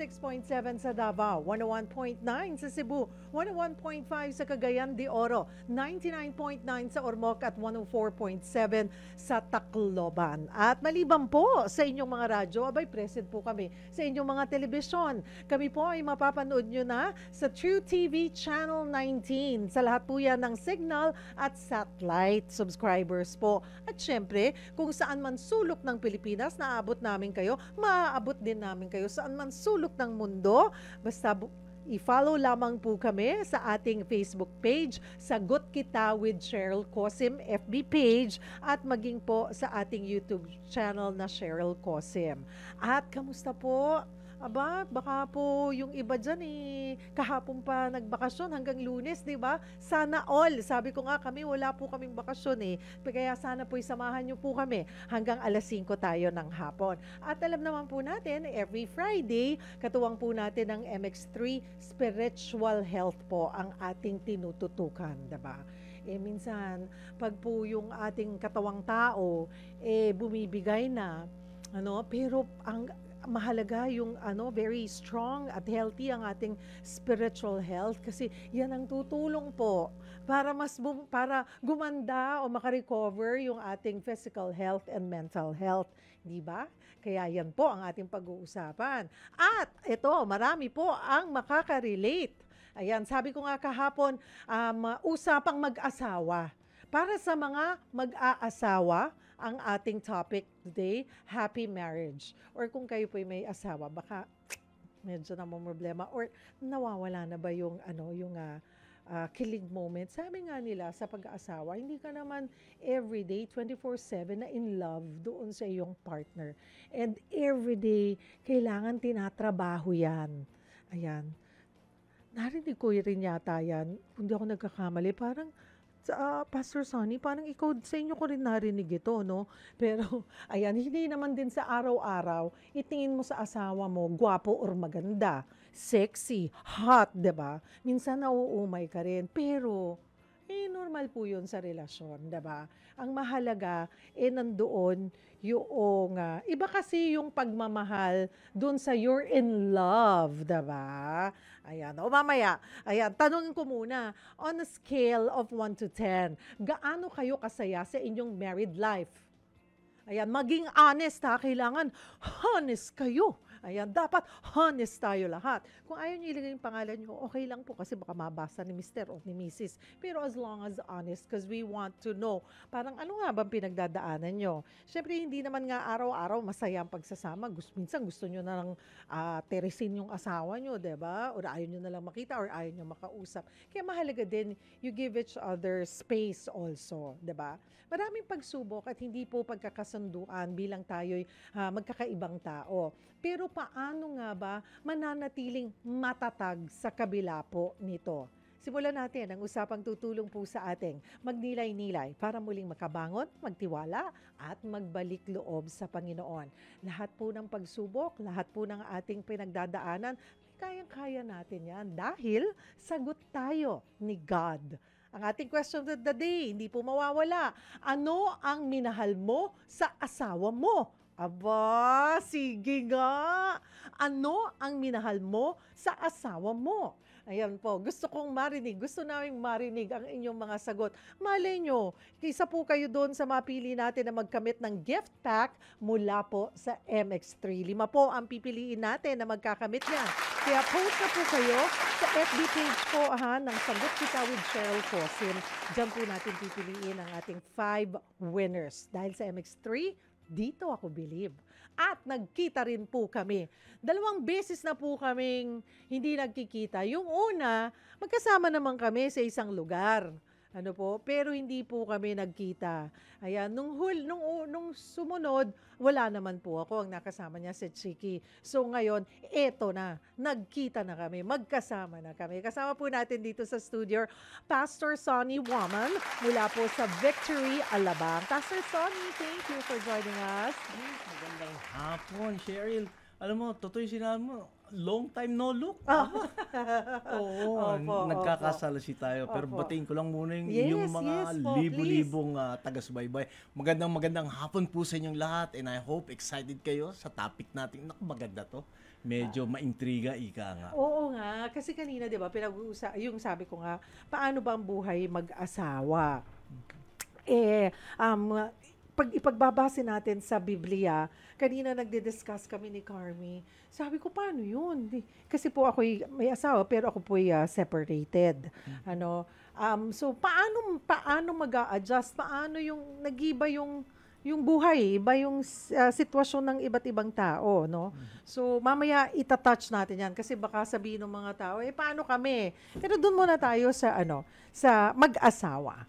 106.7 sa Davao, 101.9 sa Cebu, 101.5 sa Cagayan de Oro, 99.9 sa Ormoc at 104.7 sa Tacloban. At maliban po sa inyong mga radyo, abay present po kami sa inyong mga telebisyon. Kami po ay mapapanood nyo na sa True TV Channel 19. Sa lahat po yan ng signal at satellite subscribers po. At syempre, kung saan man sulok ng Pilipinas, naabot namin kayo, maaabot din namin kayo saan man sulok ng mundo. Basta i-follow lamang po kami sa ating Facebook page, Sagot Kita with Cheryl Cosim FB page, at maging po sa ating YouTube channel na Cheryl Cosim. At kamusta po? Aba, baka po yung iba dyan kahapon pa nagbakasyon hanggang Lunes, di ba? Sana all. Sabi ko nga kami, wala po kaming bakasyon Kaya sana po isamahan nyo po kami hanggang alas 5 tayo ng hapon. At alam naman po natin, every Friday, katuwang po natin ang MX3 Spiritual Health po ang ating tinututukan, di ba? Minsan, pag po yung ating katawang tao, bumibigay na, pero ang mahalaga yung very strong at healthy ang ating spiritual health kasi yan ang tutulong po para para gumanda o makarecover yung ating physical health and mental health, di ba? Kaya yan po ang ating pag-uusapan. At ito, marami po ang makaka-relate. Ayan, sabi ko nga kahapon, usapang mag-asawa. Para sa mga mag-aasawa, ang ating topic today, happy marriage. Or kung kayo po may asawa, baka medyo na problema or nawawala na ba yung kilig moment. Sabi nga nila sa pag-aasawa, hindi ka naman everyday 24/7 na in love doon sa iyong partner. And everyday kailangan tinatrabaho 'yan. Ayan. Narinig ko rin yata 'yan. Kung di ako nagkakamali, parang Pastor Sonny, parang ikaw sa inyo ko rin narinig ito, no? Pero, ayan, hindi naman din sa araw-araw, itingin mo sa asawa mo, gwapo or maganda, sexy, hot, diba? Minsan nauumay ka rin, pero, normal po yun sa relasyon, diba? Ang mahalaga, nandoon yung, iba kasi yung pagmamahal dun sa you're in love, diba? Ayan, o mamaya, ayan, tanungin ko muna, on a scale of 1 to 10, gaano kayo kasaya sa inyong married life? Ayan, maging honest ha, kailangan honest kayo. Ayan, dapat honest tayo lahat. Kung ayaw niyo ilagay yung pangalan niyo, okay lang po kasi baka mabasa ni Mr. o ni Mrs. Pero as long as honest, because we want to know, parang ano nga bang pinagdadaanan niyo? Siyempre, hindi naman nga araw-araw masaya ang pagsasama. Minsan gusto niyo na lang teresin yung asawa niyo, diba? Or ayaw niyo na lang makita or ayaw niyo makausap. Kaya mahalaga din, you give each other space also, diba? Maraming pagsubok at hindi po pagkakasunduan bilang tayo'y magkakaibang tao. Pero paano nga ba mananatiling matatag sa kabila po nito? Simulan natin ang usapang tutulong po sa ating magnilay-nilay para muling makabangon, magtiwala at magbalik loob sa Panginoon. Lahat po ng pagsubok, lahat po ng ating pinagdadaanan, kayang-kaya natin yan dahil sagot tayo ni God. Ang ating question of the day, hindi po mawawala. Ano ang minahal mo sa asawa mo? Aba, sige nga. Ano ang minahal mo sa asawa mo? Ayan po, gusto kong marinig, gusto naming marinig ang inyong mga sagot. Malay nyo, isa po kayo doon sa mapili natin na magkamit ng gift pack mula po sa MX3. 5 po ang pipiliin natin na magkakamit niyan. Kaya post na po kayo sa FB page po ng Sagot Kita with Cheryl Cosim. Diyan po natin pipiliin ang ating 5 winners. Dahil sa MX3, dito ako believe. At nagkita rin po kami. 2 beses na po kaming hindi nagkikita. Yung una, magkasama naman kami sa isang lugar. Pero hindi po kami nagkita. Ayan, nung sumunod, wala naman po ako. Ang nakasama niya si Chiki. So ngayon, eto na. Nagkita na kami. Magkasama na kami. Kasama po natin dito sa studio, Pastor Sonny Woman mula po sa Victory, Alabang. Pastor Sonny, thank you for joining us. Magandang hapon, Cheryl. Alam mo, totoo yung sinabi mo, long time no look. Oo, Opo, nagkakasalashi tayo. Pero opo. batiin ko lang muna yung Yes, mga yes po, libo-libong taga-subaybay. Magandang hapon po sa inyong lahat and I hope excited kayo sa topic natin. Naku, maganda to. Medyo maintriga, ika nga. Oo nga, kasi kanina 'di ba yung sabi ko nga, paano ba ang buhay mag-asawa? Eh, pag ipagbabase natin sa Biblia, kanina nagdi-discuss kami ni Carmi. Sabi ko, paano yun? Kasi po ako'y may asawa, pero ako po'y separated. Ano, so paano mag-a-adjust? Paano yung nag-iba yung buhay, iba yung sitwasyon ng iba't ibang tao, no? So, mamaya itatouch natin yan kasi baka sabihin ng mga tao, paano kami? Pero doon muna tayo sa mag-asawa.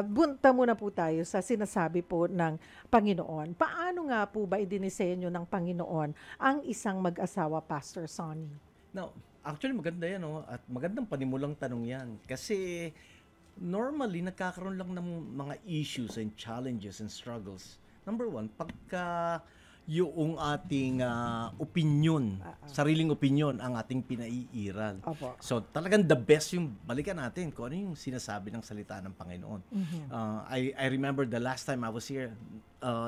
Bunta muna po tayo sa sinasabi po ng Panginoon. Paano nga po ba idinisenyo ng Panginoon ang isang mag-asawa, Pastor Sonny? Now, actually maganda yan, no? At magandang panimulang tanong yan. Kasi normally, nagkakaroon lang ng mga issues and challenges and struggles. Number one, pagka yung ating opinion, sariling opinion, ang ating pinaiiral. Opo. So, talagang the best yung balikan natin kung ano yung sinasabi ng salita ng Panginoon. I remember the last time I was here,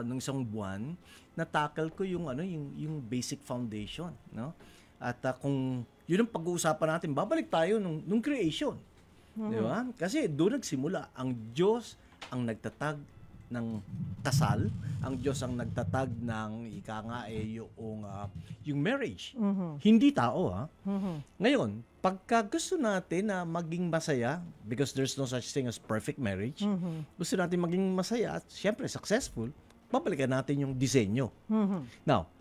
nung isang buwan, na-tackle ko yung basic foundation, no? At kung yun ang pag-uusapan natin, babalik tayo nung creation. Di ba? Kasi doon nagsimula. Ang Diyos ang nagtatag ng kasal. Ang Diyos ang nagtatag ng yung marriage. Hindi tao, ha? Ngayon, pagka gusto natin na maging masaya, because there's no such thing as perfect marriage, gusto natin maging masaya at syempre successful, babalikan natin yung disenyo. Now,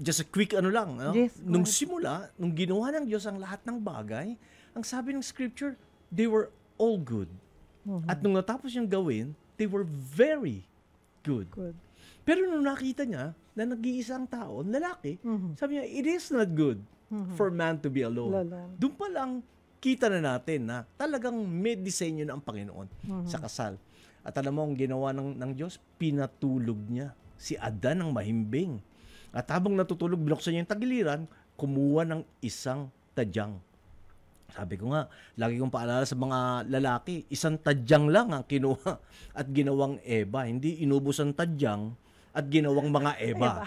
just a quick lang. No? Yes, nung simula, nung ginawa ng Diyos ang lahat ng bagay, ang sabi ng scripture, they were all good. At nung natapos niyang gawin, they were very good. Pero nung nakita niya na nag-iisang tao, lalaki, sabi niya, it is not good for man to be alone. Doon pa lang, kita na natin na talagang may disenyo na ang Panginoon sa kasal. At alam mo, ang ginawa ng Diyos, pinatulog niya si Adan ng mahimbing. At habang natutulog, binuksan niya yung tagiliran, kumuha ng isang tadyang. Sabi ko nga, lagi kong paalala sa mga lalaki, isang tadyang lang ang kinuha at ginawang Eva. Hindi inubos ang tadyang at ginawang mga Eva.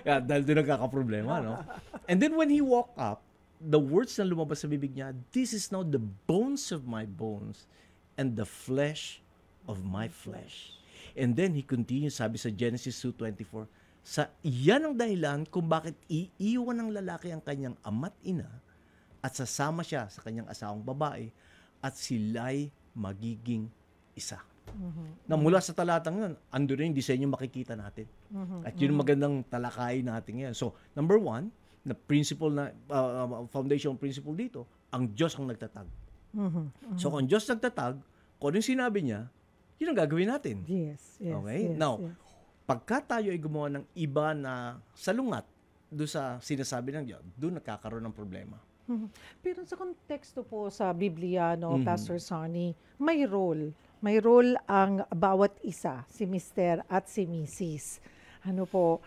Dahil doon nagkakaproblema, no? And then when he woke up, the words na lumabas sa bibig niya, this is now the bones of my bones and the flesh of my flesh. And then he continues, sabi sa Genesis 2:24, yan ang dahilan kung bakit iiwan ng lalaki ang kanyang ama't ina at sasama siya sa kanyang asawang babae at sila'y magiging isa. Na mula sa talatang yun, ando rin yung disenyo makikita natin. At yun ang magandang talakayin natin ngayon. So, number one, na principle na foundation principle dito, ang Diyos ang nagtatag. So, kung ang Diyos nagtatag, kung yung sinabi niya, yun ang gagawin natin. Yes. Okay? Now, pagka tayo ay gumawa ng iba na salungat doon sa sinasabi ng Diyos, doon nagkakaroon ng problema. Pero sa konteksto po sa Biblia, no, Pastor Sonny, may role. May role ang bawat isa, si Mr. at si Mrs. Ano po,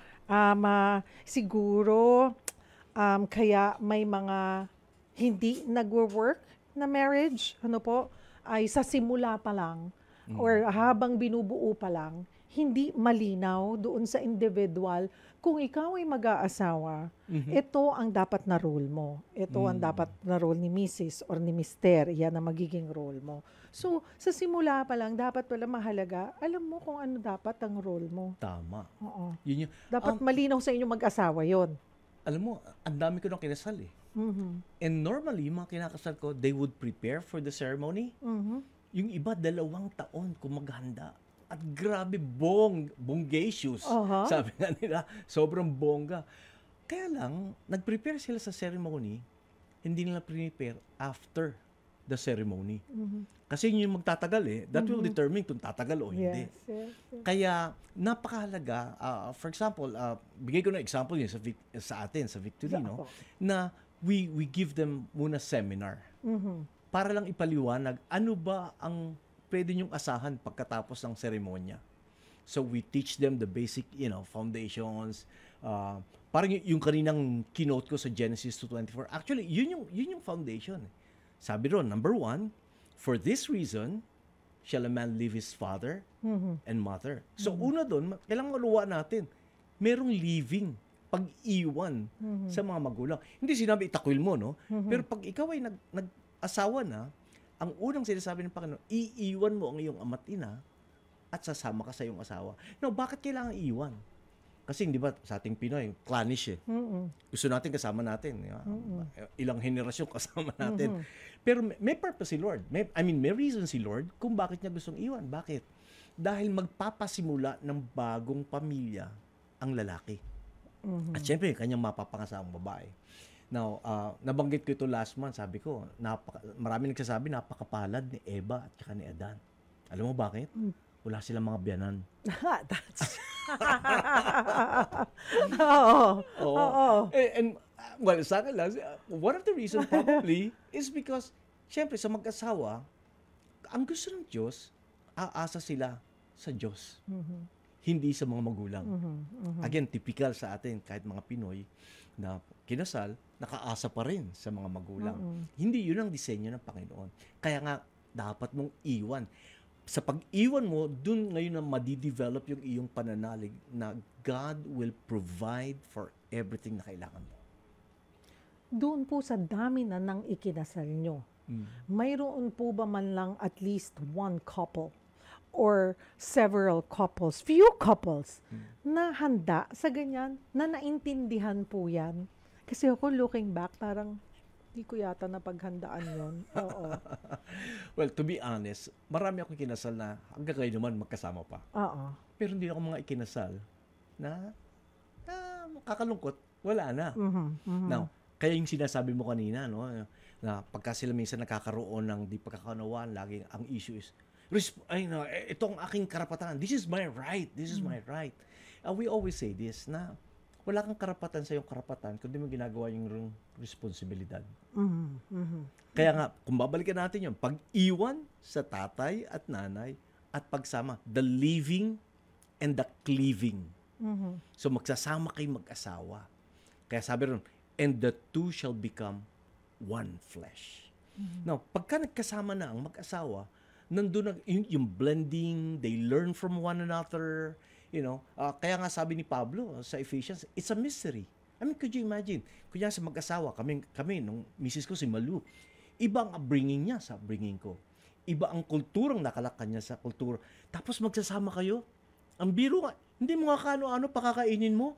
siguro, kaya may mga hindi nagwo-work na marriage, ano po, ay sa simula pa lang, or habang binubuo pa lang, hindi malinaw doon sa individual kung ikaw ay mag-aasawa, ito ang dapat na role mo. Ito ang dapat na role ni Mrs. or ni Mr. Yan ang magiging role mo. So, sa simula pa lang, dapat pala mahalaga, alam mo kung ano dapat ang role mo. Tama. Oo. Yun yung, Dapat malinaw sa inyo mag-asawa yon. alam mo, ang dami ko nang kinasal eh. And normally, yung mga kinakasal ko, they would prepare for the ceremony. Yung iba, 2 taon kung maghanda. At grabe, bongacious. Sabi nga nila, sobrang bongga. Kaya lang, nag-prepare sila sa ceremony, hindi nila prepare after the ceremony. Kasi yun yung magtatagal eh. That will determine kung tatagal o hindi. Yes. Kaya, napakahalaga. For example, bigay ko na example yun sa atin, sa Victory, no? Na we give them muna seminar. Para lang ipaliwanag, ano ba ang pwede nyong asahan pagkatapos ng seremonya. So we teach them the basic, foundations, Parang yung kaninang keynote ko sa Genesis 2:24, actually, yun yung foundation. Sabi ron, number 1, for this reason, shall a man leave his father and mother. So, una doon, kailangan maluwa natin, merong leaving, pag-iwan sa mga magulang. Hindi sinabi, itakwil mo, no? Pero pag ikaw ay nag-asawa na, ang unang sinasabi ng Panginoon, iiwan mo ang iyong ama't ina at sasama ka sa iyong asawa. No, bakit kailangan iiwan? Kasi hindi ba sa ating Pinoy, clannish eh. Gusto natin kasama natin. Ilang henerasyon kasama natin. Pero may purpose si Lord. May reason si Lord kung bakit niya gustong iwan. Bakit? Dahil magpapasimula ng bagong pamilya ang lalaki. At syempre, kanyang mapapangasawang babae. Now, nabanggit ko ito last month, sabi ko, marami nagsasabi, napakapalad ni Eva at saka ni Adan. Alam mo bakit? Wala silang mga biyanan. That's... Oo. And well, sa akin lang, one of the reasons probably is because, syempre, sa mag-asawa, ang gusto ng Diyos, aasa sila sa Diyos. Hindi sa mga magulang. Again, typical sa atin, kahit mga Pinoy, na kinasal, nakaasa pa rin sa mga magulang. Hindi yun ang disenyo ng Panginoon. Kaya nga, dapat mong iwan. Sa pag-iwan mo, dun ngayon na madidevelop yung iyong pananalig na God will provide for everything na kailangan mo. Doon po sa dami na nang ikinasal nyo, mayroon po ba man lang at least one couple or several couples, few couples, na handa sa ganyan, na naintindihan po yan? Kasi ako looking back, parang hindi ko yata napaghandaan yun. Oo. Well, to be honest, marami akong kinasal na hanggang ngayon naman magkasama pa. Oo. Pero hindi ako mga ikinasal na kakalungkot. Wala na. Now, kaya yung sinasabi mo kanina, no, na pagka sila minsan nakakaroon ng di pagkakaunawaan, laging ang issue is, ito ang aking karapatan. This is my right. This is my right. We always say this, na wala kang karapatan sa iyong karapatan kung di mo ginagawa yung responsibilidad. Kaya nga, kung babalikan natin yun, pag-iwan sa tatay at nanay at pagsama, the living and the cleaving. So magsasama kayo mag-asawa. Kaya sabi ron, and the two shall become one flesh. Now, pagka nagkasama na ang mag-asawa, nandun na yung blending, they learn from one another. Kaya nga sabi ni Pablo sa Ephesians, it's a mystery. I mean, could you imagine? Kunya sa mag-asawa, kami, nung misis ko si Malu, iba ang upbringing niya sa upbringing ko. Iba ang kulturang nakalakan niya sa kultura. Tapos magsasama kayo. Ang biro nga, hindi mo nga kano-ano pakakainin mo.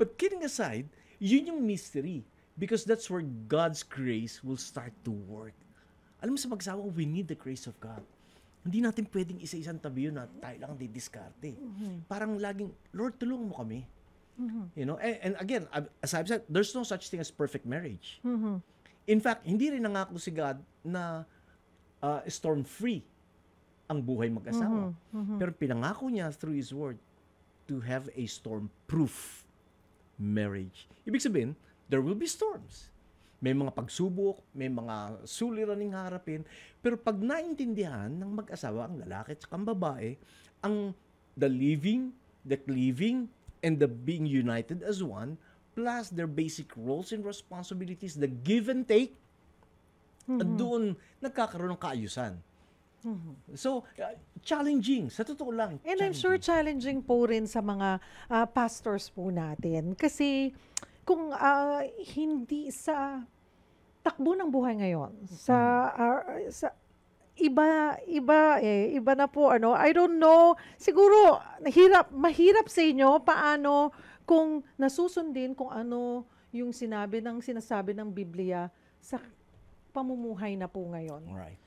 But kidding aside, yun yung mystery. Because that's where God's grace will start to work. Alam mo sa mag-asawa, we need the grace of God. Hindi natin pwedeng isa-isang tabi yun na tayo lang didiskarte. Parang laging, Lord, tulungan mo kami. And again, as I've said, there's no such thing as perfect marriage. In fact, hindi rin nangako si God na storm-free ang buhay mag-asawa. Pero pinangako niya through His Word to have a storm-proof marriage. Ibig sabihin, there will be storms. May mga pagsubok, may mga suliraning harapin, pero pag naintindihan ng mag-asawa, ang lalaki at ang babae, ang the living, the cleaving, and the being united as one, plus their basic roles and responsibilities, the give and take, doon nagkakaroon ng kaayusan. So, challenging. Sa totoo lang. And I'm sure challenging po rin sa mga pastors po natin. Kasi kung hindi sa takbo ng buhay ngayon, sa iba na po, I don't know, siguro mahirap sa inyo paano kung nasusundin kung ano yung sinasabi ng Biblia sa pamumuhay na po ngayon. Right.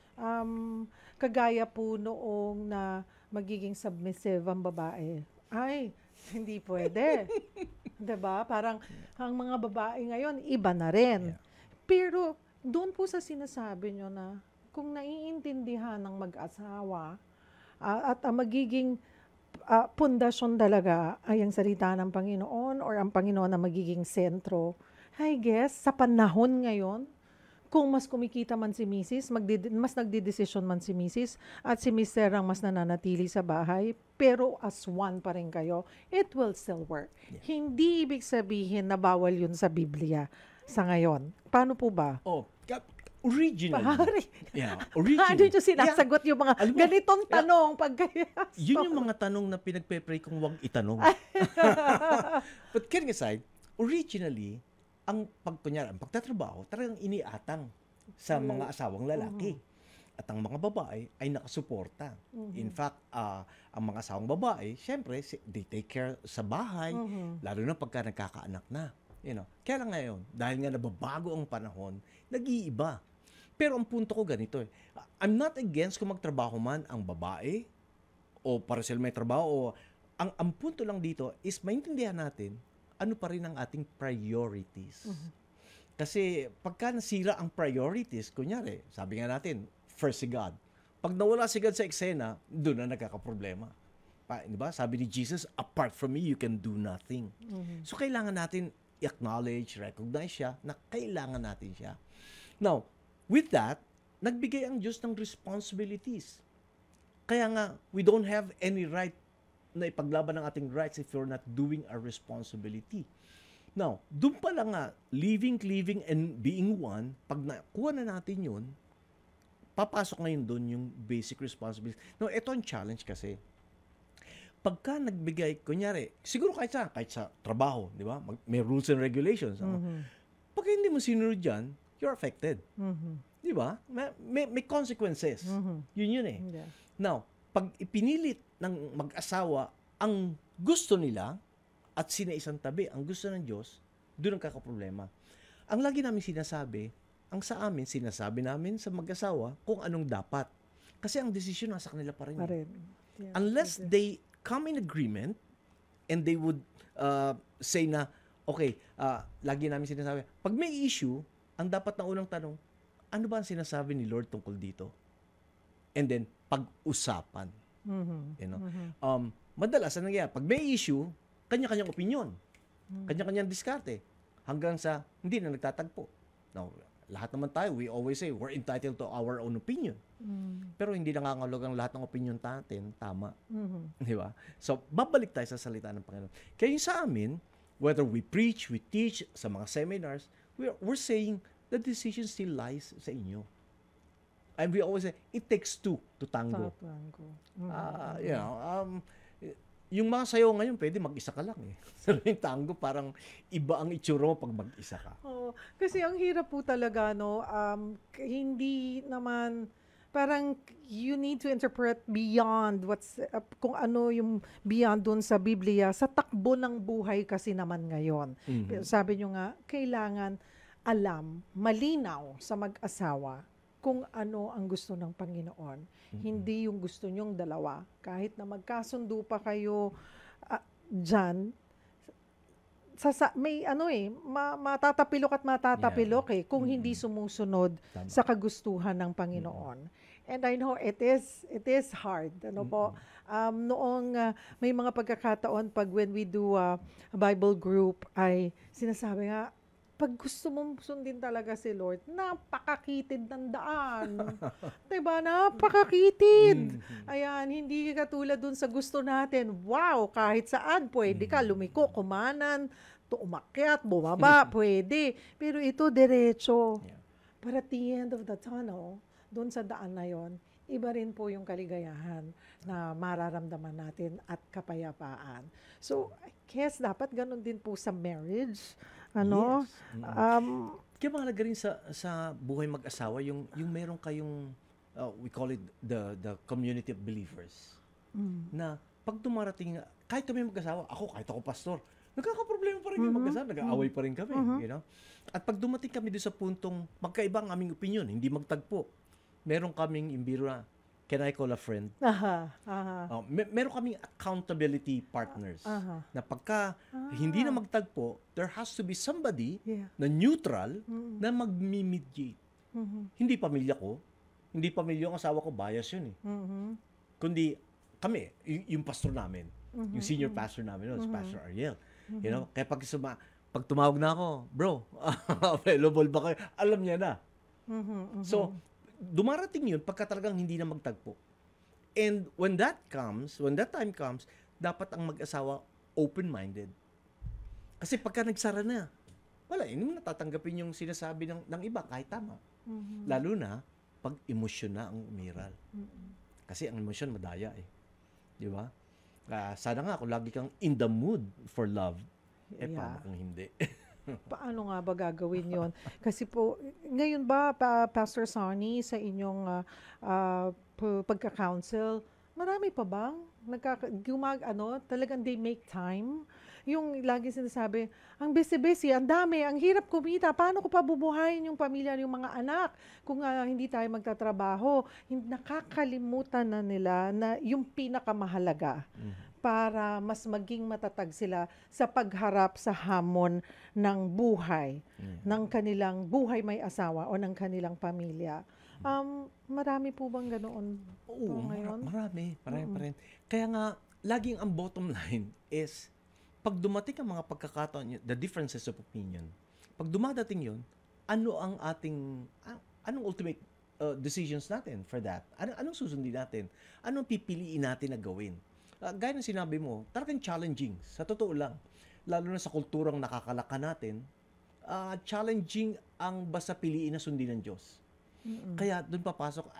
Kagaya po noong na magiging submissive ang babae. Ay, hindi pwede. 'Di ba? Parang ang mga babae ngayon iba na rin. Yeah. Pero doon po sa sinasabi nyo na kung naiintindihan ng mag-asawa at ang magiging pundasyon talaga ay ang salita ng Panginoon or ang Panginoon na magiging sentro, I guess, sa panahon ngayon, kung mas kumikita man si Mrs., mas nagdidesisyon man si Mrs. at si Mr. ang mas nananatili sa bahay, pero as one pa rin kayo, it will still work. Yeah. Hindi ibig sabihin na bawal yun sa Biblia sa ngayon. Paano po ba? Originally. Pare. Yeah, Ano originally. yung sinasagot yung mga Alam mo, ganitong tanong pag Yun yung mga tanong na pinagpe-pray kong huwag itanong. But kidding aside, originally, ang pagtatrabaho, talagang iniatang sa mga asawang lalaki. At ang mga babae ay nakasuporta. In fact, ang mga asawang babae, syempre, they take care sa bahay, lalo na pagka nagkakaanak na. Kaya lang ngayon, dahil nga nababago ang panahon, nag-iiba. Pero ang punto ko ganito I'm not against kung magtrabaho man ang babae o para sila may trabaho. Ang punto lang dito is maintindihan natin ano pa rin ang ating priorities. Kasi pagka nasira ang priorities, kunyari, sabi nga natin, first si God. Pag nawala si God sa eksena, doon na nagkakaproblema. Diba? Sabi ni Jesus, apart from me, you can do nothing. So kailangan natin i-acknowledge, recognize siya, na kailangan natin siya. Now, with that, nagbigay ang Diyos ng responsibilities. Kaya nga, we don't have any right na ipaglaban ng ating rights if you're not doing our responsibility. Now, doon pa lang nga, living, cleaving, and being one, pag nakuha na natin yun, papasok ngayon doon yung basic responsibility. Now, ito ang challenge kasi. Pagka nagbigay, kunyari, siguro kahit sa trabaho, di ba? May rules and regulations. Pag hindi mo sinunod dyan, you're affected. Di ba? May consequences. Yun eh. Yeah. Now, pag ipinilit ng mag-asawa ang gusto nila at sinaisang tabi ang gusto ng Diyos, doon ang kakaproblema. Ang lagi namin sinasabi, ang sa amin, sinasabi namin sa mag-asawa kung anong dapat. Kasi ang desisyon nasa kanila pa rin. Yeah, unless they come in agreement and they would say na, okay, lagi namin sinasabi, pag may issue, ang dapat na unang tanong, ano ba ang sinasabi ni Lord tungkol dito? And then, pag-usapan. Madalas, ang nangyayari, pag may issue, kanya-kanyang opinion. Kanya-kanyang diskarte. Hanggang sa, hindi na nagtatagpo. Now, lahat naman tayo, we always say, we're entitled to our own opinion. Pero hindi nangangahulugang lahat ng opinion natin tama. Di ba? So, babalik tayo sa salita ng Panginoon. Kaya yung sa amin, whether we preach, we teach, sa mga seminars, we're saying, the decision still lies sa inyo. And we always say, it takes two to tango. Yung mga sayo ngayon, pwede mag-isa ka lang eh. Pero yung tango, parang iba ang itsura mo pag mag-isa ka. Kasi ang hirap po talaga, no? Hindi naman, parang you need to interpret beyond kung ano yung beyond dun sa Biblia, sa takbo ng buhay kasi naman ngayon. Sabi nyo nga, kailangan alam, malinaw sa mag-asawa kung ano ang gusto ng Panginoon. Hindi yung gusto nyong dalawa. Kahit na magkasundo pa kayo dyan, may matatapilok at matatapilok kung hindi sumusunod sa kagustuhan ng Panginoon. And I know it is hard. Noong may mga pagkakataon when we do a Bible group ay sinasabi nga, pag gusto mong sundin talaga si Lord, napakakitid ng daan. Diba? Napakakitid. Ayan, hindi katulad dun sa gusto natin. Wow, kahit saan, pwede ka lumiko, kumanan, umakyat, bumaba, pwede. Pero ito, diretso. But at the end of the tunnel, dun sa daan na yon, iba rin po yung kaligayahan na mararamdaman natin at kapayapaan. So, I guess dapat ganun din po sa marriage. Yes. Kaya mahalaga rin sa buhay mag-asawa, yung meron kayong, we call it the community of believers. Na pag dumarating, kahit kami mag-asawa, kahit ako pastor, nagkakaproblema pa rin yung mag-asawa, nag-aaway pa rin kami. You know? At pag dumating kami doon sa puntong magkaiba ang aming opinion, hindi magtagpo, meron kaming imbiro na, can I call a friend? Meron kaming accountability partners. Na pagka hindi na magtagpo, there has to be somebody na neutral na mag-mediate. Hindi pamilya ko. Hindi pamilya yung asawa ko, bias yun eh. Kundi kami, yung pastor namin. Yung senior pastor namin, si Pastor Ariel. You know, kaya pag tumawag na ako, bro, available ba kayo? Alam niya na. So, dumarating yun pagka talagang hindi na magtagpo. And when that time comes, dapat ang mag-asawa open-minded. Kasi pagka nagsara na, wala, hindi mo natatanggapin yung sinasabi ng iba kahit tama. Lalo na pag emosyon na ang umiral. Kasi ang emosyon madaya eh. Di ba? Sana nga kung lagi kang in the mood for love, paano kung hindi? Paano nga ba gagawin yon? Kasi po, ngayon ba, Pastor Sonny, sa inyong pagka-counsel, marami pa bang talagang they make time? Yung lagi sinasabi, ang busy-busy, ang dami, ang hirap kumita, paano ko pa bubuhayin yung pamilya, yung mga anak kung hindi tayo magtatrabaho? Nakakalimutan na nila na yung pinakamahalaga para mas maging matatag sila sa pagharap sa hamon ng buhay, ng kanilang buhay may asawa o ng kanilang pamilya. Marami po bang ganoon ngayon? Marami pa rin. Kaya nga, laging ang bottom line is, pag dumating ang mga pagkakataon, the differences of opinion, pag dumadating yun, anong ultimate decisions natin for that? Anong susundin natin? Anong pipiliin natin na gawin? Gaya ng sinabi mo, talagang challenging. Sa totoo lang, lalo na sa kulturang nakakalaka natin, challenging ang basta piliin na sundin ng Diyos. Kaya doon papasok,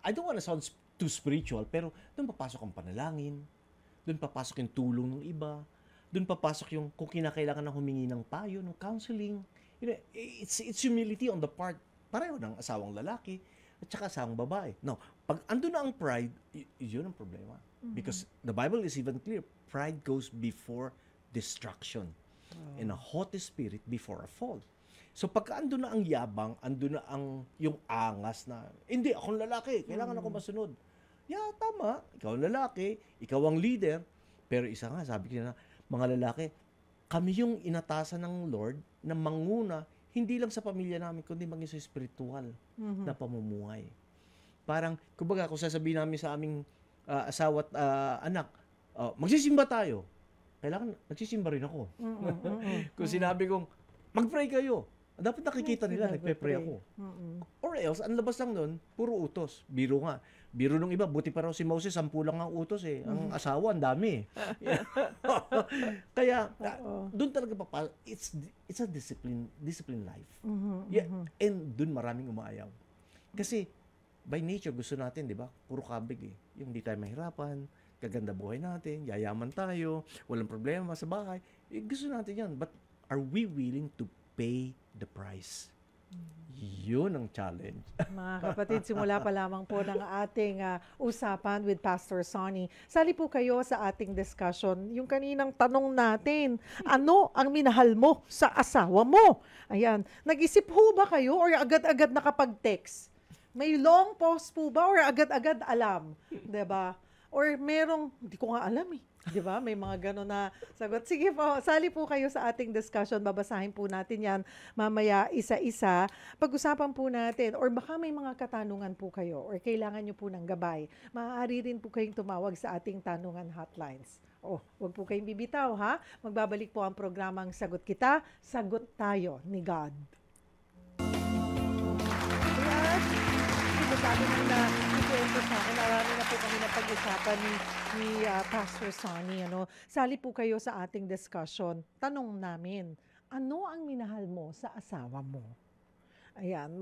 I don't want to sound too spiritual, pero doon papasok ang panalangin, doon papasok yung tulong ng iba, doon papasok yung kung kinakailangan ng humingi ng payo, ng counseling. It's humility on the part, pareho ng asawang lalaki at saka asawang babae. No, pag andun na ang pride, yun ang problema. Because the Bible is even clear, pride goes before destruction and a haughty spirit before a fall. So pagka andun na ang yabang, andun na yung angas na, hindi, akong lalaki, kailangan ako masunod. Tama, ikaw ang lalaki, ikaw ang leader, pero isa nga, sabi ko na, mga lalaki, kami yung inatasan ng Lord na manguna, hindi lang sa pamilya namin, kundi maging sa spiritual na pamumuhay. Parang, kumbaga, kung sasabihin namin sa aming asawa at anak, magsisimba tayo. Kailangan, nagsisimba rin ako. Kung sinabi kong, mag-pray kayo. Dapat nakikita nila, nagpe-pray ako. Or else, ang labas lang nun, puro utos. Biro nga. Biro nung iba, buti pa raw si Moses, 10 lang ang utos eh. Ang asawa, ang dami. Kaya, doon talaga it's a discipline life. And doon maraming umaayaw. Kasi, by nature, gusto natin, di ba? Puro kabig eh. Yung hindi tayo mahirapan, gaganda buhay natin, yayaman tayo, walang problema sa bahay. Gusto natin yan. But are we willing to pay the price? Yun ang challenge. Mga kapatid, simula pa lamang po ng ating usapan with Pastor Sonny. Sali po kayo sa ating discussion. Yung kaninang tanong natin, ano ang minahal mo sa asawa mo? Ayan. Nag-isip po ba kayo or agad-agad nakapag-text? May long pause po ba or agad-agad alam? Diba? Or merong, hindi ko nga alam eh. Di ba? May mga gano'n na sagot. Sige po, sali po kayo sa ating discussion. Babasahin po natin yan mamaya isa-isa. Pag-usapan po natin, or baka may mga katanungan po kayo, or kailangan nyo po ng gabay, maaari rin po kayong tumawag sa ating tanungan hotlines. Huwag po kayong bibitaw, ha? Magbabalik po ang programang Sagot Kita, Sagot Tayo ni God. Sabi nang na-ikwento sa akin, marami na po kami na pag-usapan ni Pastor Sonny. Sali po kayo sa ating discussion. Tanong namin, ano ang minahal mo sa asawa mo? Ayan,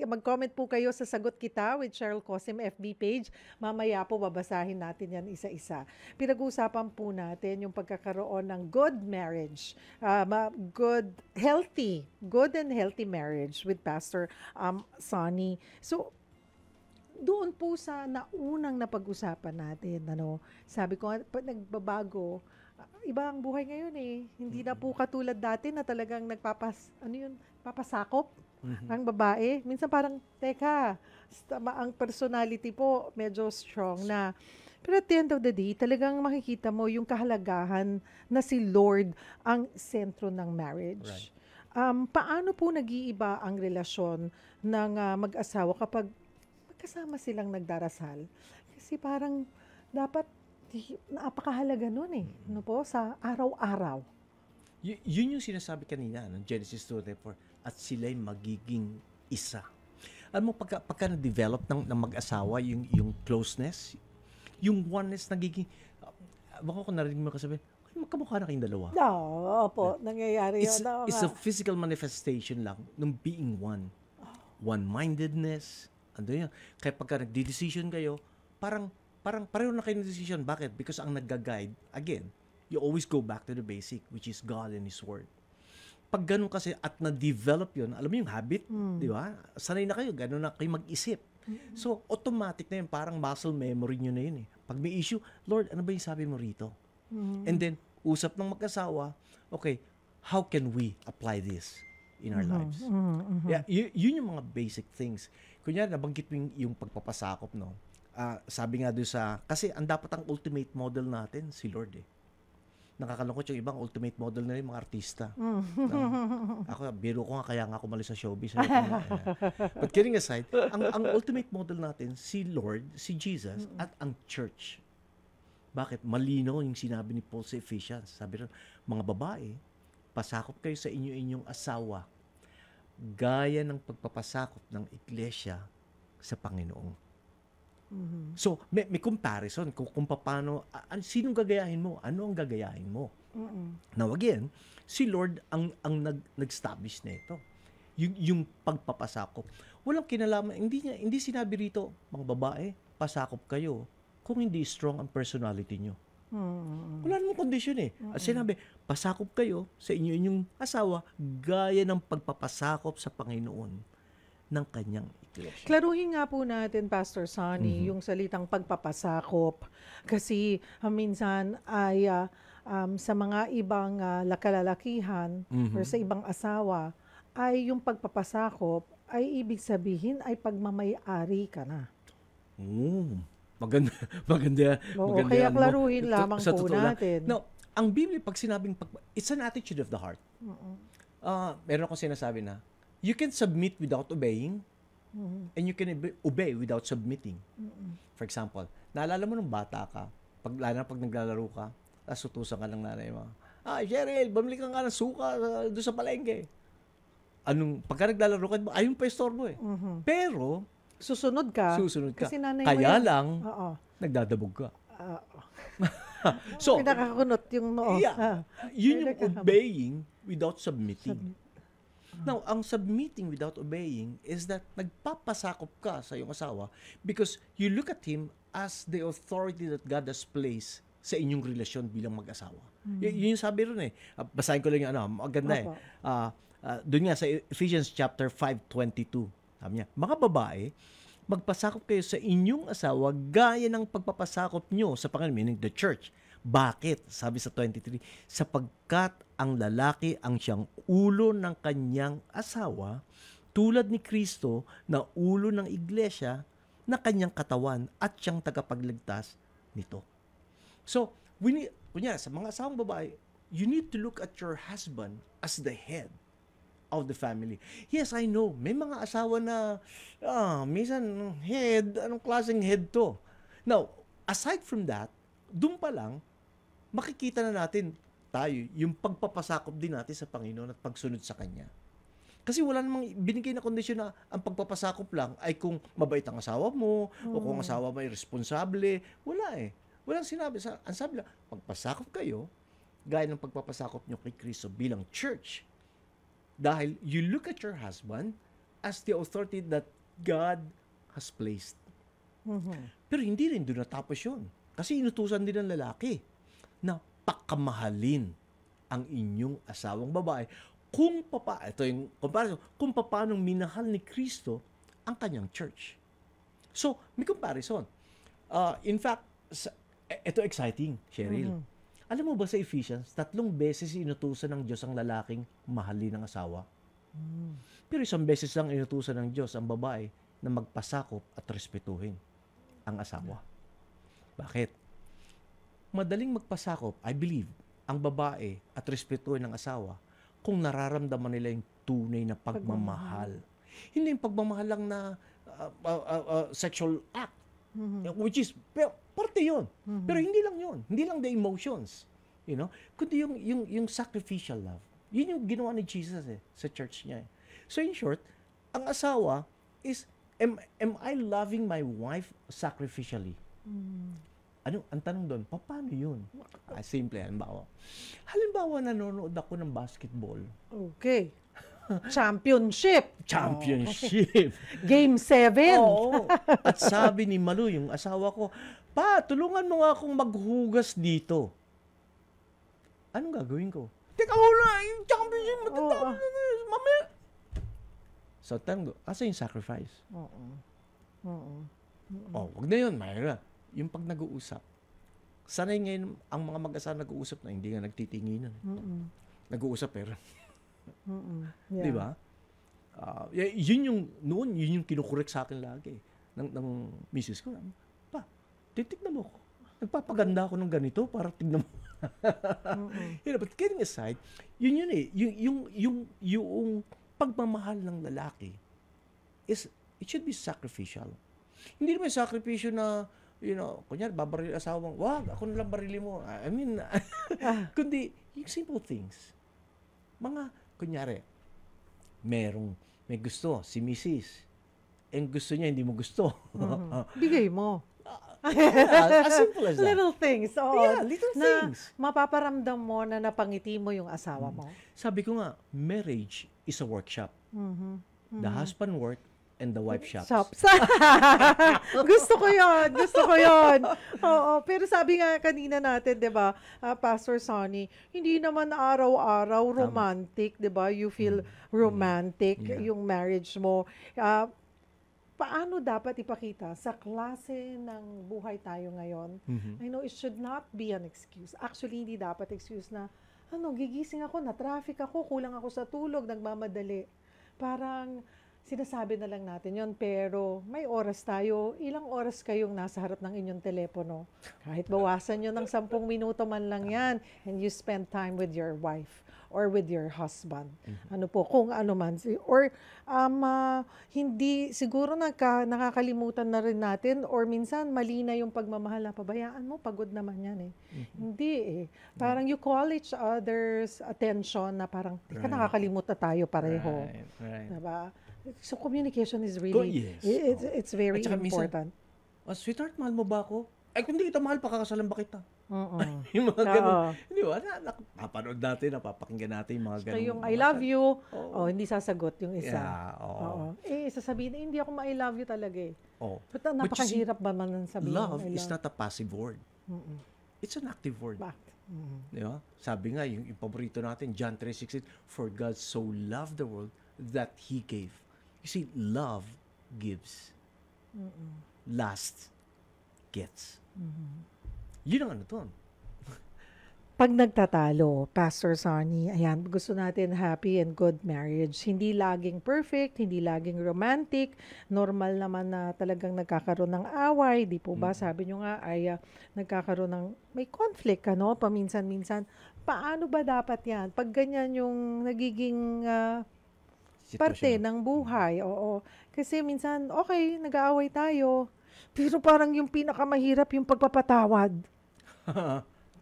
mag-comment po kayo sa Sagot Kita with Cheryl Cosim FB page. Mamaya po babasahin natin yan isa-isa. Pinag-uusapan po natin yung pagkakaroon ng good marriage, good and healthy marriage with Pastor Sonny. So, doon po sa naunang napag-usapan natin, sabi ko, nagbabago, iba ang buhay ngayon eh. Hindi na po katulad dati na talagang papasakop ang babae. Minsan parang, teka, ang personality po medyo strong na. Pero at the end of the day, talagang makikita mo yung kahalagahan na si Lord ang sentro ng marriage. Right. Paano po nag-iiba ang relasyon ng mag-asawa kapag kasama silang nagdarasal? Kasi parang dapat napakahalaga nun eh. Sa araw-araw. Yun yung sinasabi kanina, Genesis 2:4, at sila'y magiging isa. Alam mo, pagka na-develop ng mag-asawa, yung closeness, yung oneness nagiging, baka ko narinig mo kasi, ay, magkamukha na kayong dalawa. Opo, nangyayari yun. It's a physical manifestation lang ng being one. One-mindedness. Ano yun? Kaya pagka nagdi-decision kayo, parang pareho na kayo ng decision. Bakit? Because ang nagga-guide, again, you always go back to the basic, which is God and His Word. Pag ganun kasi at na-develop yun, alam mo yung habit, di ba? Sanay na kayo, ganun na kayo mag-isip. So, automatic na yun, parang muscle memory nyo na yun eh. Pag may issue, Lord, ano ba yung sabi mo rito? And then, usap ng mag-asawa, okay, how can we apply this in our lives? Yeah, yun yung mga basic things. Kunyari, nabanggit mo yung pagpapasakop, no? Sabi nga doon kasi ang dapat ang ultimate model natin, si Lord eh. Nakakalungkot yung ibang ultimate model na yung mga artista. No? Ako, biro ko nga, kaya nga ako malis sa showbiz. But kidding aside, ang ultimate model natin, si Lord, si Jesus, at ang church. Bakit? Malino yung sinabi ni Paul sa Ephesians. Sabi rin, mga babae, pasakop kayo sa inyong asawa, gaya ng pagpapasakop ng iglesia sa Panginoon. So, may comparison kung paano, sinong gagayahin mo? Ano ang gagayahin mo? Now again, si Lord ang nag-establish na ito. Yung pagpapasakop. Walang kinalaman, hindi sinabi rito, mga babae, pasakop kayo kung hindi strong ang personality nyo. Wala namang condition eh. At sinabi, pasakop kayo sa inyong asawa gaya ng pagpapasakop sa Panginoon ng kanyang iglesia. Klaruhin nga po natin, Pastor Sonny, yung salitang pagpapasakop. Kasi minsan ay sa mga ibang kalalakihan or sa ibang asawa, ay yung pagpapasakop ay ibig sabihin ay pagmamay-ari ka na. Maganda. Oo, kaya klaruhin lamang po natin. No, ang Biblia, pag sinabing, it's an attitude of the heart. Meron akong sinasabi na, you can submit without obeying, and you can obey without submitting. For example, naalala mo nung bata ka, lalo na pag naglalaro ka, tapos utusan ka ng nanay mo, Cheryl, bumili ka nga ng suka doon sa palengke. Pagka naglalaro ka, ayun pa istorbo eh. Pero, susunod ka. Kasi nanay mo kaya yan. lang, nagdadabog ka. So, pinakakunot yung noo. Yeah, yun yung obeying without submitting. Now, ang submitting without obeying is that nagpapasakop ka sa iyong asawa because you look at him as the authority that God has placed sa inyong relasyon bilang mag-asawa. Yun yung sabi rin eh. Basahin ko lang yung maganda eh. Doon nga sa Ephesians chapter 5:22. Sabi niya, mga babae, magpasakop kayo sa inyong asawa gaya ng pagpapasakop nyo sa Panginoon, meaning the church. Bakit? Sabi sa 23, sapagkat ang lalaki ang siyang ulo ng kanyang asawa, tulad ni Kristo na ulo ng iglesia na kanyang katawan at siyang tagapagligtas nito. So, sa mga asawang babae, you need to look at your husband as the head of the family. Yes, I know. May mga asawa na, minsan, head, anong klaseng head to? Now, aside from that, doon pa lang, makikita na natin tayo, yung pagpapasakop din natin sa Panginoon at pagsunod sa Kanya. Kasi wala namang binigay na kondisyon na ang pagpapasakop lang ay kung mabait ang asawa mo o kung asawa mo ay responsable. Wala eh. Walang sinabi. Ang sabi lang, pagpasakop kayo, gaya ng pagpapasakop nyo kay Kristo bilang church. Dahil you look at your husband as the authority that God has placed. Pero hindi rin doon natapos yun. Kasi inutusan din ng lalaki na pakamahalin ang inyong asawang babae ito yung comparison, kung paano minahal ni Kristo ang kanyang church. So, may comparison. In fact, ito exciting, Cheryl. Alam mo ba sa Ephesians, 3 beses inutusan ng Diyos ang lalaking mahalin ng asawa? Pero 1 beses lang inutusan ng Diyos ang babae na magpasakop at respetuhin ang asawa. Bakit? Madaling magpasakop, I believe, ang babae at respetuhin ng asawa kung nararamdaman nila yung tunay na pagmamahal. Hindi yung pagmamahal lang na sexual act, which is, parte yun. Pero hindi lang yun. Hindi lang the emotions. Kundi yung sacrificial love. Yun yung ginawa ni Jesus sa church niya. So in short, ang asawa is am I loving my wife sacrificially? Ano, ang tanong doon, paano yun? Simple, halimbawa nanonood ako ng basketball. Okay. Championship. Championship. Game 7. Oo. At sabi ni Malu, yung asawa ko, pa, tulungan mo nga akong maghugas dito. Anong gagawin ko? Teka muna, yung championship, matatapos na mamaya. So, tango, asa yung sacrifice? Wag na yun, Myra. Yung pag nag-uusap. Sanay ngayon ang mga mag-asawa nag-uusap na hindi nga nagtitinginan. Nag-uusap pero. Yeah. Di ba? Yun yung kinukorek sa akin lagi. Ng misis ko. Pa, titignan mo ko. Nagpapaganda ako ng ganito para tignan mo. But kidding aside, yun eh. Yung pagmamahal ng lalaki is, it should be sacrificial. Hindi naman sakripisyo na, kunyari, babaril asawang, wag, ako nalang barili mo. I mean, kundi, yung simple things. Mga, kunyari, may gusto, si Mrs. And gusto niya, hindi mo gusto. Bigay mo. As simple as that. Little things. Yeah, little things. Na mapaparamdam mo na napangiti mo yung asawa mo. Sabi ko nga, marriage is a workshop. The husband work and the wife shops. Gusto ko yun. Oo, pero sabi nga kanina natin, 'di ba, Pastor Sonny, hindi naman araw-araw romantic, 'di ba? You feel romantic yung marriage mo. Paano dapat ipakita sa klase ng buhay tayo ngayon? I know it should not be an excuse. Actually, hindi dapat excuse na, gigising ako, na-traffic ako, kulang ako sa tulog, nagmamadali. Parang sinasabi na lang natin yon, pero may oras tayo. Ilang oras kayong nasa harap ng inyong telepono? Kahit bawasan nyo ng 10 minuto man lang yan, and you spend time with your wife or with your husband. Ano po, kung ano man. Or hindi, siguro nakakalimutan na rin natin or minsan mali na yung pagmamahal na pabayaan mo, pagod naman yan eh. Hindi eh. Parang you call each other's attention na parang, nakakalimutan tayo pareho. Right. Diba? So communication is really, it's very important. Sweetheart, mahal mo ba ako? Ay, kung hindi kita mahal, pakakasalan ba kita? Yung mga ganun. Hindi ba? Napapanood natin, napapakinggan natin yung mga ganun. So yung I love you, hindi sasagot yung isa. Yeah, sasabihin, hindi ako ma-I love you talaga eh. But napakahirap ba man sabihin? Love is not a passive word. It's an active word. Di ba? Sabi nga, yung paborito natin, John 3:16, for God so loved the world that He gave. You see, love gives. Last gets. Yun ang ano to. Pag nagtatalo, Pastor Sonny, ayan, gusto natin happy and good marriage. Hindi laging perfect, hindi laging romantic. Normal naman na talagang nagkakaroon ng away. Di po ba? Sabi nyo nga ay nagkakaroon ng, may conflict, paminsan-minsan. Paano ba dapat yan? Pag ganyan yung nagiging parte ng buhay. Oo. Kasi minsan, okay, nag-aaway tayo. Pero parang yung pinakamahirap yung pagpapatawad.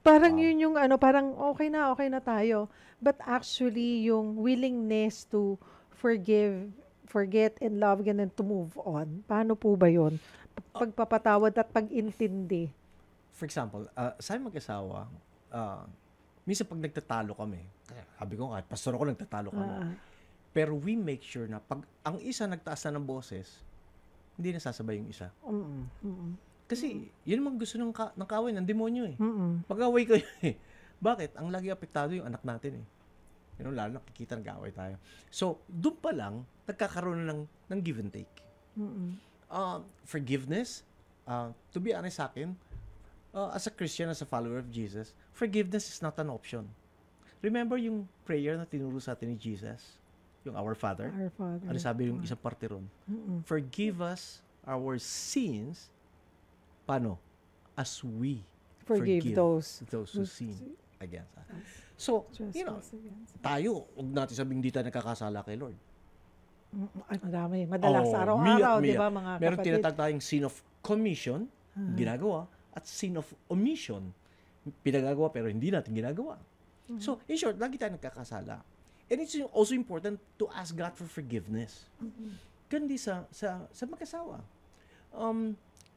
Parang yun yung parang okay na tayo. But actually, yung willingness to forget and love again and to move on. Paano po ba yun? Pagpapatawad at pag-intindi. For example, sa mag-asawa, minsan pag nagtatalo kami, sabi ko kahit pastor ako nagtatalo kami. Pero we make sure na pag ang isa nagtaas na ng boses, hindi nasasabay yung isa. Kasi, yun naman gusto ng kaway ng demonyo eh. Pag-away kayo eh. Bakit? Ang lagi apektado yung anak natin eh. Lalo nakikita nag-away tayo. So, doon pa lang, nagkakaroon ng give and take. Forgiveness, to be honest sa akin, as a Christian, as a follower of Jesus, forgiveness is not an option. Remember yung prayer na tinuro sa atin ni Jesus? Yung Our Father? Our Father. Ano sabi yung isang parte ron? Forgive us our sins. Paano? As we forgive those who sin against us. So, tayo, huwag natin sabing hindi tayo nakakasala kay Lord. Madami. Madalas araw-araw, di ba mga kapatid? Meron tinatag tayong sin of commission, ginagawa, at sin of omission, pinagagawa pero hindi natin ginagawa. So, in short, lagi tayo nagkakasala. And it's also important to ask God for forgiveness. Kandi sa mag-asawa.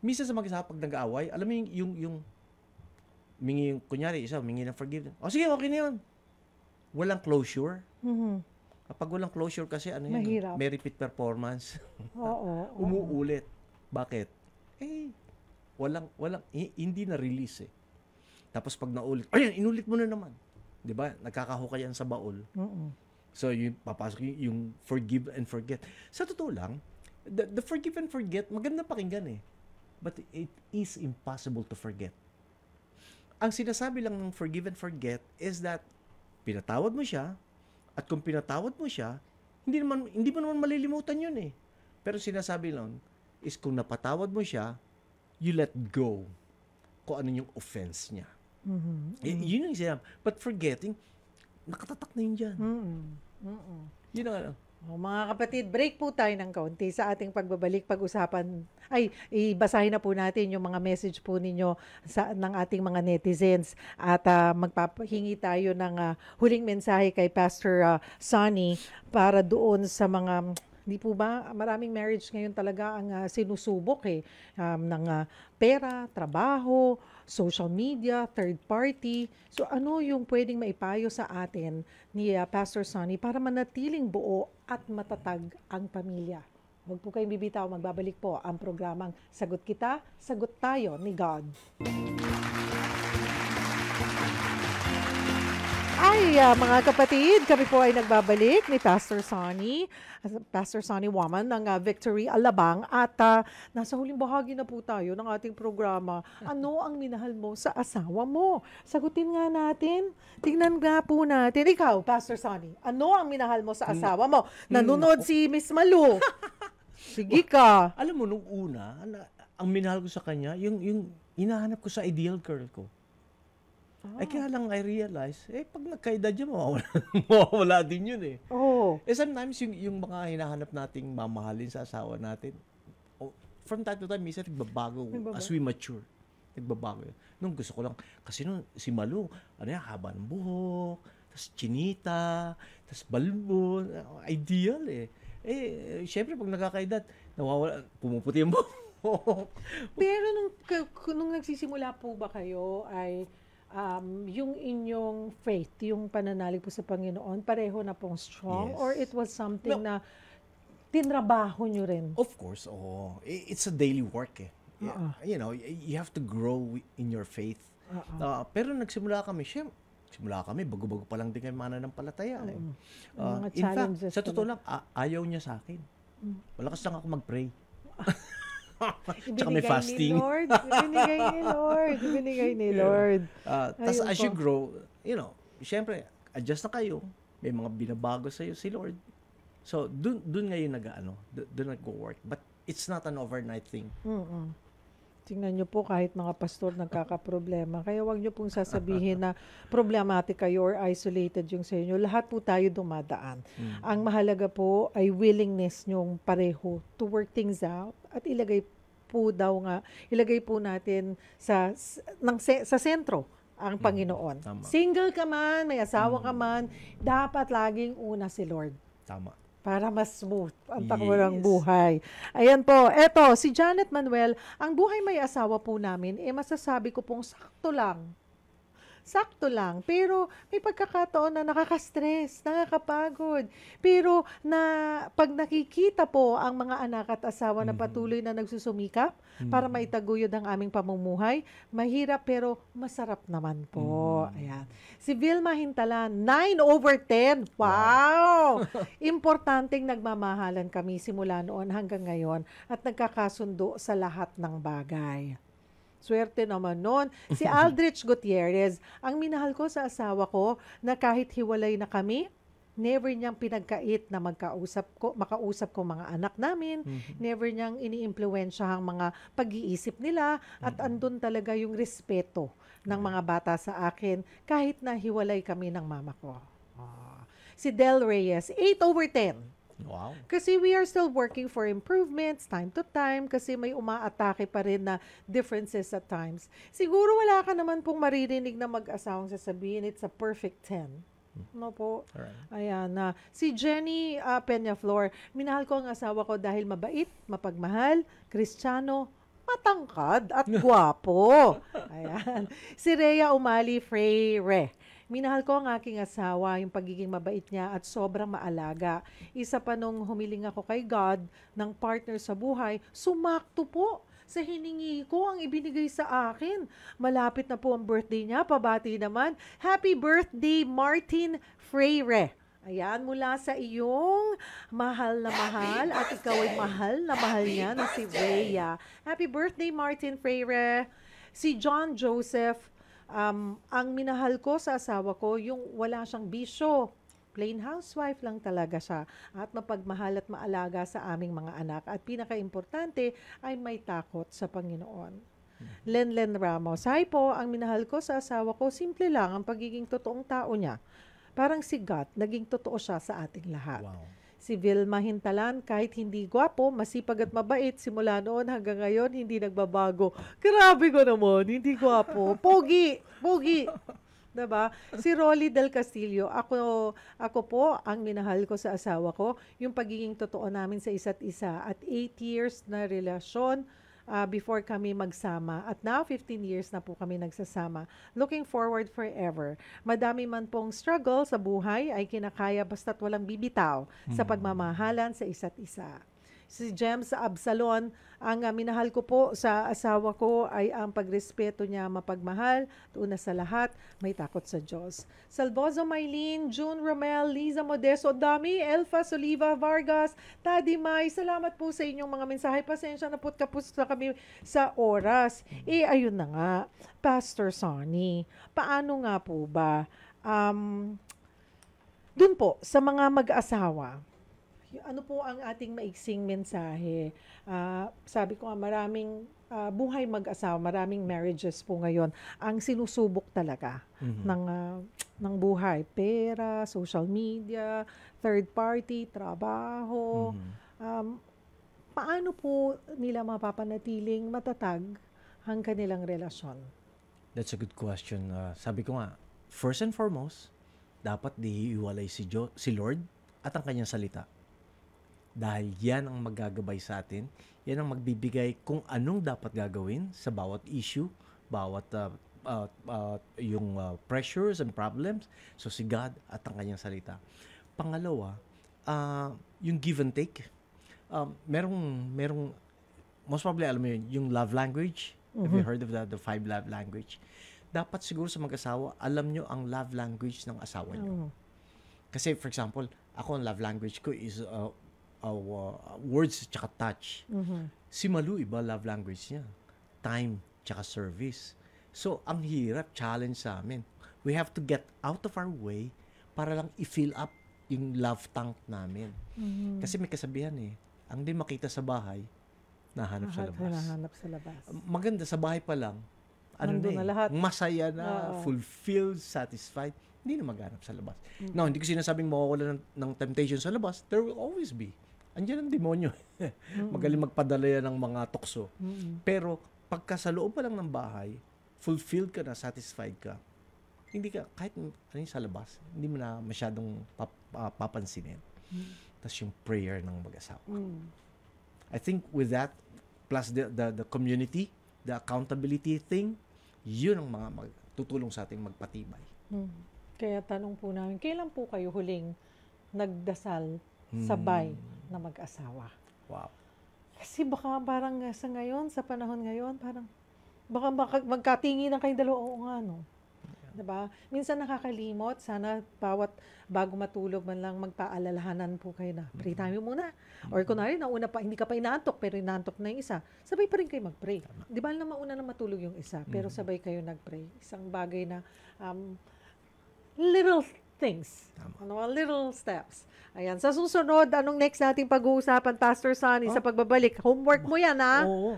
Minsan sa mag-asawa pag nag-aaway, alam mo yung kunyari, isa, mingi ng forgiveness. O sige, okay na yun. Walang closure. Kapag walang closure kasi, ano yun? Mahirap. May repeat performance. Oo. Umuulit. Bakit? Hindi na-release eh. Tapos pag naulit, ayan, inulit mo na naman. 'Di ba? Nagkakahukay yan sa baul. So, papasok yung forgive and forget. Sa totoo lang, the forgive and forget, maganda pakinggan eh. But it is impossible to forget. Ang sinasabi lang ng forgive and forget is that pinatawad mo siya, at kung pinatawad mo siya, hindi mo naman malilimutan yun eh. Pero sinasabi lang is kung napatawad mo siya, you let go kung ano yung offense niya. Yun yung sinabi. But forgetting, nakatatak na yun dyan. Yun ang ano. Mga kapatid, break po tayo ng kaunti sa ating pagbabalik, pag-usapan. Ibasahin na po natin yung mga message po ninyo ng ating mga netizens. At magpapahingi tayo ng huling mensahe kay Pastor Sonny para doon sa mga, di po ba, maraming marriage ngayon talaga ang sinusubok ng pera, trabaho, social media, third party. So ano yung pwedeng maipayo sa atin ni Pastor Sonny para manatiling buo at matatag ang pamilya? Huwag po kayong bibitaw, magbabalik po ang programang Sagot Kita, Sagot Tayo ni God. Mga kapatid, kami po ay nagbabalik ni Pastor Sonny Waman ng Victory Alabang at nasa huling bahagi na po tayo ng ating programa. Ano ang minahal mo sa asawa mo? Sagutin nga natin. Tingnan nga po natin. Ikaw, Pastor Sonny, ano ang minahal mo sa asawa mo? Nanonood si Miss Malu. Sige ka. Alam mo, nung una, ang minahal ko sa kanya, yung hinahanap ko sa ideal girl ko. Ay kaya lang I realize, pag nagkaedad niya, mawawala din yun eh. Sometimes yung mga hinahanap nating mamahalin sa asawa natin, from time to time, minsan nagbabago as we mature. Nagbabago yun. Nung gusto ko lang, kasi nung si Malu, haba ng buhok, tas chinita, tas balbo, ideal eh. Syempre pag nagkakaedad, nawawala, pumuputi yung buhok. Pero nung nagsisimula po ba kayo ay yung inyong faith, yung pananalig po sa Panginoon, pareho na pong strong? Yes. Or it was something na tinrabaho nyo rin? Of course, it's a daily work eh. You know, you have to grow in your faith. Pero nagsimula kami, bago-bago pa lang din kami mananampalataya. Mga In fact, challenges sa totoo lang, ayaw niya sa akin. Malakas lang ako mag-pray. Tsaka may fasting. Ibinigay ni Lord. Tapos as you grow, you know, syempre, adjust na kayo. May mga binabago sa'yo si Lord. So, dun ngayon dun nag-work. But it's not an overnight thing. Tingnan nyo po, kahit mga pastor nagkakaproblema. Kaya wag nyo pong sasabihin na problematic kayo or isolated yung sa inyo. Lahat po tayo dumadaan. Ang mahalaga po ay willingness nyong pareho to work things out at ilagay po natin sa sentro ang Panginoon. Tama. Single ka man, may asawa ka man, dapat laging una si Lord. Tama. Para mas smooth ang takbo ng buhay. Ayan po. Eto, si Janet Manuel, ang buhay may asawa po namin, masasabi ko pong sakto lang. Sakto lang. Pero may pagkakataon na nakaka-stress, nakakapagod. Pero pag nakikita po ang mga anak at asawa na patuloy na nagsusumikap para maitaguyod ang aming pamumuhay, mahirap pero masarap naman po. Ayan. Si Vilma Hintalan, 9/10. Wow! Importanteng nagmamahalan kami simula noon hanggang ngayon at nagkakasundo sa lahat ng bagay. Swerte naman nun. Si Aldrich Gutierrez, ang minahal ko sa asawa ko na kahit hiwalay na kami, never niyang pinagkait na makausap ko mga anak namin, never niyang iniimpluwensyahang mga pag-iisip nila, at andun talaga yung respeto ng mga bata sa akin kahit na hiwalay kami ng mama ko. Si Del Reyes, 8/10. Wow. Kasi we are still working for improvements time to time kasi may umaatake pa rin na differences at times. Siguro wala ka naman pong maririnig na mag-asawang sasabihin it's a perfect 10. No po. Alright. Ayan na. Si Jenny Peñaflor, minahal ko ang asawa ko dahil mabait, mapagmahal, Kristiyano, matangkad at gwapo. Ayan. Si Rhea Umali Freire. Minahal ko ang aking asawa, yung pagiging mabait niya at sobrang maalaga. Isa pa nung humiling ako kay God ng partner sa buhay, sumakto po sa hiningi ko ang ibinigay sa akin. Malapit na po ang birthday niya. Pabati naman. Happy birthday, Martin Freire. Ayan, mula sa iyong mahal na mahal at ikaw ay mahal na mahal niya na si Rhea. Happy birthday, Martin Freire. Si John Joseph, ang minahal ko sa asawa ko, yung wala siyang bisyo. Plain housewife lang talaga siya at mapagmahal at maalaga sa aming mga anak. At pinaka-importante ay may takot sa Panginoon. Lenlen Ramos, hi po, ang minahal ko sa asawa ko, simple lang ang pagiging totoong tao niya. Parang si God, naging totoo siya sa ating lahat. Wow. Si Vilma Hintalan, kahit hindi gwapo, masipag at mabait, simula noon hanggang ngayon, hindi nagbabago. Grabe ko naman, hindi gwapo. Pogi! Pogi! Diba? Si Rolly Del Castillo, ako po, ang minahal ko sa asawa ko, yung pagiging totoo namin sa isa't isa. At 8 years na relasyon, before kami magsama. At now, 15 years na po kami nagsasama. Looking forward forever. Madami man pong struggle sa buhay ay kinakaya basta't walang bibitaw sa pagmamahalan sa isa't isa. Si James Absalon, ang minahal ko po sa asawa ko ay ang pagrespeto niya, mapagmahal, una sa lahat, may takot sa Diyos. Salvozo Maylene, June Romel, Liza Modesto, Dami, Elfa Soliva Vargas, Tadi May, salamat po sa inyong mga mensahe. Pasensya na po't kapos na kami sa oras. Ayun na nga, Pastor Sonny, paano nga po ba? Dun po, sa mga mag-asawa, ano po ang ating maiksing mensahe? Sabi ko nga, maraming buhay mag-asawa, maraming marriages po ngayon ang sinusubok talaga ng buhay. Pera, social media, third party, trabaho. Paano po nila mapapanatiling matatag ang kanilang relasyon? That's a good question. Sabi ko nga, first and foremost, dapat dihiwalay si Lord at ang kanyang salita. Dahil yan ang maggagabay sa atin, yan ang magbibigay kung anong dapat gagawin sa bawat issue, bawat yung pressures and problems. So si God at ang kanyang salita. Pangalawa, yung give and take. Merong most probably alam mo yun, yung love language. Have you heard of the 5 love language? Dapat siguro sa mag-asawa, alam nyo ang love language ng asawa nyo. Kasi for example, ako ang love language ko is words tsaka touch. Si Malu, iba love language niya. Time tsaka service. So, ang hirap, challenge sa amin. We have to get out of our way para lang i-fill up yung love tank namin. Kasi may kasabihan ang di makita sa bahay, nahanap sa labas. Nahanap sa labas. Maganda, sa bahay pa lang, na lahat. masaya na, fulfilled, satisfied, hindi na maghanap sa labas. Now, hindi ko sinasabing mawawala ng temptation sa labas. There will always be. Andiyan ang demonyo. Magaling magpadala yan ng mga tukso. Pero, pagka sa loob pa lang ng bahay, fulfilled ka na, satisfied ka, hindi ka, kahit ano sa labas, hindi mo na masyadong papansinin. Tapos yung prayer ng mag-asawa. I think with that, plus the community, the accountability thing, yun ang mga tutulong sa ating magpatibay. Kaya tanong po namin, kailan po kayo huling nagdasal sabay na mag-asawa? Wow. Kasi baka parang sa ngayon, sa panahon ngayon, parang baka magkatingin ng kayong dalawa. Oo nga, no? Diba? Minsan nakakalimot, sana bawat bago matulog man lang magpaalalahanan po kayo na pray tayo muna. Or kunwari, nauna pa, hindi ka pa inaantok, pero inaantok na yung isa, sabay pa rin kayo mag-pray. Di ba na mauna na matulog yung isa, pero sabay kayo nag-pray. Isang bagay na little things. Little steps. Ayan. Sa susunod, anong next nating pag-uusapan, Pastor Sonny, sa pagbabalik? Homework mo yan, ha? Oo.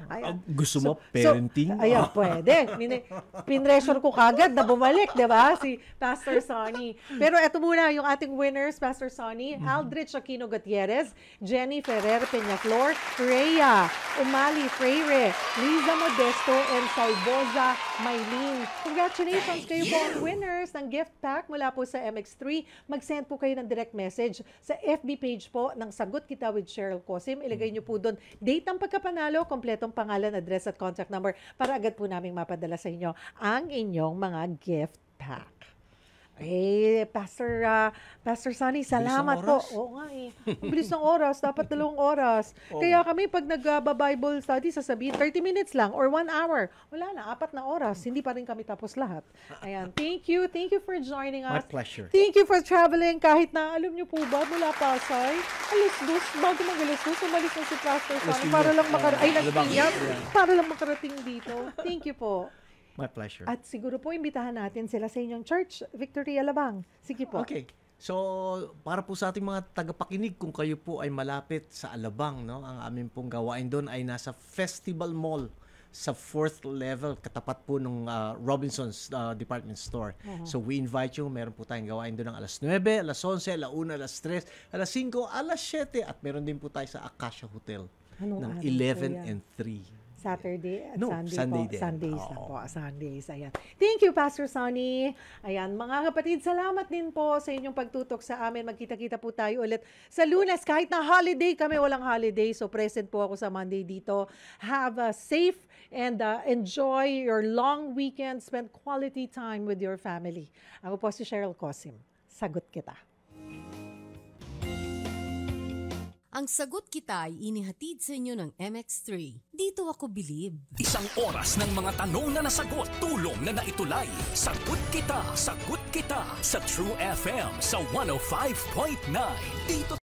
Gusto mo parenting? Ayan, pwede. Pinressure ko kagad na bumalik, di ba? Si Pastor Sonny. Pero eto muna, yung ating winners, Pastor Sonny, Aldrich Aquino Gutierrez, Jenny Ferrer Peñaflor, Rhea Umali Freire, Liza Modesto, and Salvoza Maylene. Congratulations kayo po ang winners ng gift pack mula po sa MX MX3, mag-send po kayo ng direct message sa FB page po ng Sagot Kita with Cheryl Cosim. Ilagay niyo po doon date ng pagkapanalo, kompletong pangalan, address at contact number para agad po naming mapadala sa inyo ang inyong mga gift pack. Pastor Sunny, salamat po. Oo nga Ang bilis ng oras, dapat 2 oras. Kaya kami pag nag-Bible study, sasabihin 30 minutes lang or 1 hour. Wala na, 4 na oras. Hindi pa rin kami tapos lahat. Ayan, thank you for joining us. My pleasure. Thank you for traveling kahit na, alam niyo po ba, mula Pasay, bago mag-alas-2, umalis na si Pastor Sunny para lang para lang makarating dito. Thank you po. My pleasure. At siguro po, imbitahan natin sila sa inyong church, Victory Alabang. Sige po. Okay. So, para po sa ating mga tagapakinig, kung kayo po ay malapit sa Alabang, no, ang aming pong gawain doon ay nasa Festival Mall sa 4th level, katapat po ng Robinson's Department Store. So, we invite you. Meron po tayong gawain doon ng alas 9, alas 11, alas 1, alas 3, alas 5, alas 7, at meron din po tayo sa Acacia Hotel ng 11 and 3. Saturday at Sunday din. Sundays na po. Sundays. Ayan. Thank you, Pastor Sonny. Ayan, mga kapatid, salamat din po sa inyong pagtutok sa amin. Magkita-kita po tayo ulit sa Lunes. Kahit na holiday kami, walang holiday. So, present po ako sa Monday dito. Have a safe and enjoy your long weekend. Spend quality time with your family. Ako po si Cheryl Cosim. Sagot kita. Ang Sagot Kita ay inihatid sa inyo ng MX3. Dito ako bilib. Isang oras ng mga tanong na nasagot, tulong na naitulay. Sagot kita sa True FM sa 105.9. Dito